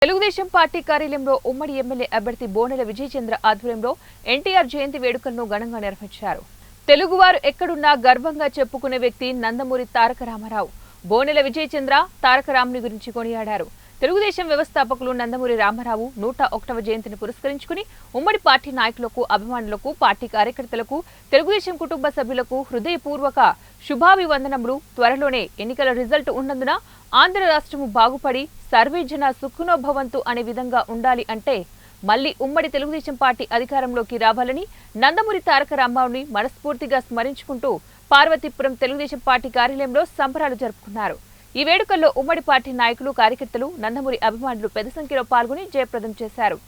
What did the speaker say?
Telugu Desam party కార్యాలయంలో ఉమ్మడి MLA అభ్యర్థి బోనెల విజయచంద్ర ఆధ్వర్యంలో ఎన్టీఆర్ జయంతి వేడుకలను ఘనంగా నిర్వహించారు. తెలుగువారు ఎక్కడున్నా గర్వంగా చెప్పుకునే వ్యక్తి నందమూరి తారక రామారావు. బోనెల విజయచంద్ర తారక రాముని గురించి కొనియాడారు. తెలుగుదేశం వ్యవస్థాపకులు నందమూరి రామారావు 101వ జయంతిని పురస్కరించుకుని ఉమ్మడి పార్టీ నాయకులకు, అభిమానులకు, పార్టీ కార్యకర్తలకు, తెలుగుదేశం కుటుంబ సభ్యులకు హృదయపూర్వక శుభాభివందనములు. త్వరలోనే ఎన్నికల రిజల్ట్ ఉన్నందున ఆంధ్ర రాష్ట్రము బాగుపడి సర్వే జన సుఖనో భవంతు అనే విధంగా ఉండాలి అంటే మళ్లీ ఉమ్మడి తెలుగుదేశం పార్టీ అధికారంలోకి రావాలని నందమూరి తారక రామారావుని మనస్ఫూర్తిగా స్మరించుకుంటూ పార్వతీపురం తెలుగుదేశం పార్టీ కార్యాలయంలో సంబరాలు జరుపుకున్నారు. ఈ వేడుకల్లో ఉమ్మడి పార్టీ నాయకులు, కార్యకర్తలు, నందమూరి అభిమానులు పెద్ద సంఖ్యలో పాల్గొని జయప్రదం చేశారు.